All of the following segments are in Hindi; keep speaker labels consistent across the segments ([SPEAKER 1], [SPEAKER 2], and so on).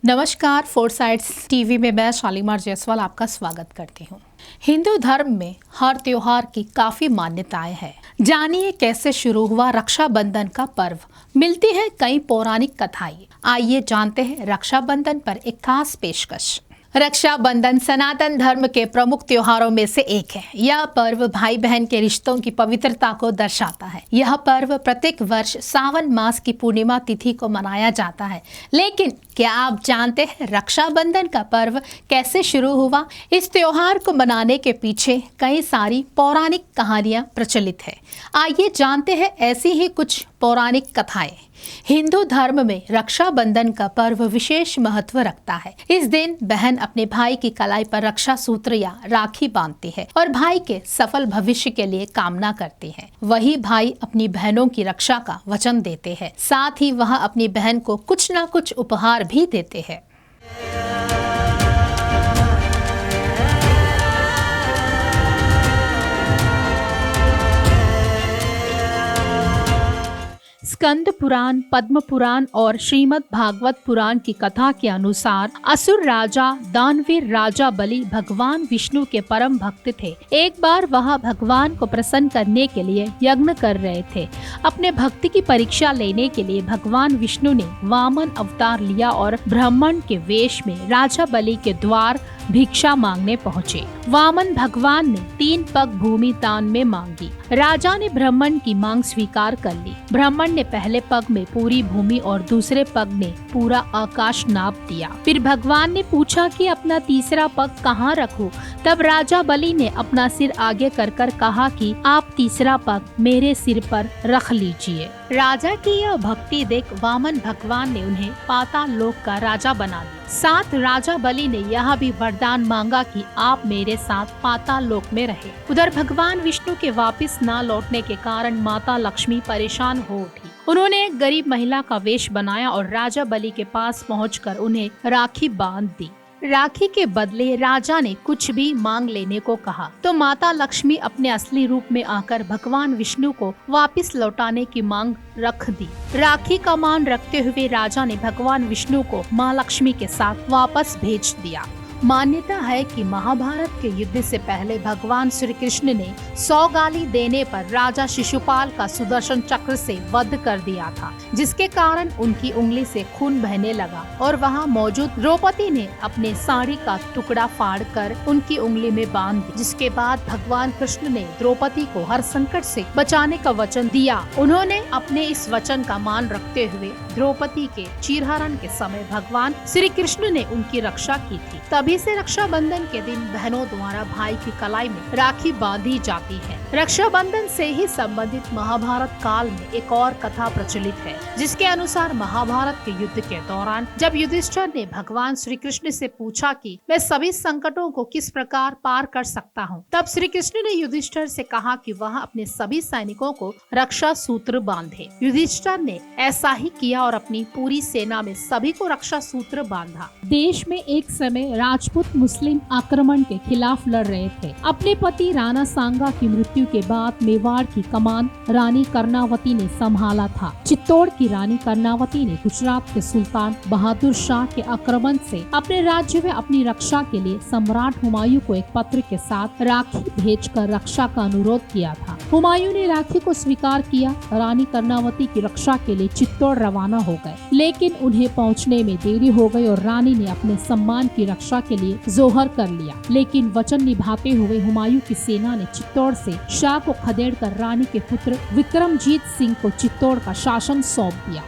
[SPEAKER 1] नमस्कार, फोरसाइट्स टीवी में मैं शालीमार जायसवाल आपका स्वागत करती हूँ। हिंदू धर्म में हर त्योहार की काफी मान्यताएं हैं। जानिए कैसे शुरू हुआ रक्षाबंधन का पर्व। मिलती है कई पौराणिक कथाएं। आइए जानते हैं रक्षाबंधन पर एक खास पेशकश। रक्षाबंधन सनातन धर्म के प्रमुख त्योहारों में से एक है। यह पर्व भाई बहन के रिश्तों की पवित्रता को दर्शाता है। यह पर्व प्रत्येक वर्ष सावन मास की पूर्णिमा तिथि को मनाया जाता है। लेकिन क्या आप जानते हैं रक्षाबंधन का पर्व कैसे शुरू हुआ? इस त्योहार को मनाने के पीछे कई सारी पौराणिक कहानियां प्रचलित है। आइए जानते हैं ऐसी ही कुछ पौराणिक कथाएं। हिंदू धर्म में रक्षाबंधन का पर्व विशेष महत्व रखता है। इस दिन बहन अपने भाई की कलाई पर रक्षा सूत्र या राखी बांधती है और भाई के सफल भविष्य के लिए कामना करती है। वही भाई अपनी बहनों की रक्षा का वचन देते हैं। साथ ही वह अपनी बहन को कुछ न कुछ उपहार भी देते हैं। स्कंद पुराण, पद्म पुराण और श्रीमद् भागवत पुराण की कथा के अनुसार असुर राजा दानवीर राजा बलि भगवान विष्णु के परम भक्त थे। एक बार वह भगवान को प्रसन्न करने के लिए यज्ञ कर रहे थे। अपने भक्ति की परीक्षा लेने के लिए भगवान विष्णु ने वामन अवतार लिया और ब्राह्मण के वेश में राजा बलि के द्वार भिक्षा मांगने पहुँचे। वामन भगवान ने 3 पग भूमि दान में मांगी। राजा ने ब्राह्मण की मांग स्वीकार कर ली। ब्राह्मण ने पहले पग में पूरी भूमि और दूसरे पग में पूरा आकाश नाप दिया। फिर भगवान ने पूछा कि अपना तीसरा पग कहाँ रखूं? तब राजा बलि ने अपना सिर आगे कर कहा कि आप तीसरा पग मेरे सिर पर रख लीजिए। राजा की यह भक्ति देख वामन भगवान ने उन्हें पाताल लोक का राजा बना दिया। साथ राजा बलि ने यह भी वरदान मांगा कि आप मेरे साथ पाताल लोक में रहे। उधर भगवान विष्णु के वापस न लौटने के कारण माता लक्ष्मी परेशान हो उठी। उन्होंने एक गरीब महिला का वेश बनाया और राजा बलि के पास पहुंचकर उन्हें राखी बांध दी। राखी के बदले राजा ने कुछ भी मांग लेने को कहा तो माता लक्ष्मी अपने असली रूप में आकर भगवान विष्णु को वापस लौटाने की मांग रख दी। राखी का मान रखते हुए राजा ने भगवान विष्णु को माँ लक्ष्मी के साथ वापस भेज दिया। मान्यता है कि महाभारत के युद्ध से पहले भगवान श्री कृष्ण ने 100 गाली देने पर राजा शिशुपाल का सुदर्शन चक्र से वध कर दिया था, जिसके कारण उनकी उंगली से खून बहने लगा और वहां मौजूद द्रौपदी ने अपने साड़ी का टुकड़ा फाड़ कर उनकी उंगली में बांध दी। जिसके बाद भगवान कृष्ण ने द्रौपदी को हर संकट से बचाने का वचन दिया। उन्होंने अपने इस वचन का मान रखते हुए द्रौपदी के चीरहरण के समय भगवान श्री कृष्ण ने उनकी रक्षा की थी। तभी से रक्षाबंधन के दिन बहनों द्वारा भाई की कलाई में राखी बांधी जाती है। रक्षाबंधन से ही संबंधित महाभारत काल में एक और कथा प्रचलित है, जिसके अनुसार महाभारत के युद्ध के दौरान जब युधिष्ठिर ने भगवान श्री कृष्ण से पूछा कि मैं सभी संकटों को किस प्रकार पार कर सकता हूँ, तब श्री कृष्ण ने युधिष्ठिर से कहा कि वह अपने सभी सैनिकों को रक्षा सूत्र बांधे। युधिष्ठिर ने ऐसा ही किया और अपनी पूरी सेना में सभी को रक्षा सूत्र बांधा। देश में एक समय राजपूत मुस्लिम आक्रमण के खिलाफ लड़ रहे थे। अपने पति राणा सांगा की मृत्यु के बाद मेवाड़ की कमान रानी कर्णावती ने संभाला था। चित्तौड़ की रानी कर्णावती ने गुजरात के सुल्तान बहादुर शाह के आक्रमण से अपने राज्य में अपनी रक्षा के लिए सम्राट हुमायूं को एक पत्र के साथ राखी भेजकर रक्षा का अनुरोध किया था। हुमायूं ने राखी को स्वीकार किया। रानी कर्णावती की रक्षा के लिए चित्तौड़ रवाना हो गए, लेकिन उन्हें पहुँचने में देरी हो गई और रानी ने अपने सम्मान की रक्षा के लिए जोहर कर लिया। लेकिन वचन निभाते हुए हुमायूं की सेना ने चित्तौड़ से शाह को खदेड़कर रानी के पुत्र विक्रमजीत सिंह को चित्तौड़ का शासन सौंप दिया।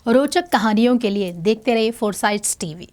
[SPEAKER 1] रोचक कहानियों के लिए देखते रहिए फोरसाइट्स टीवी।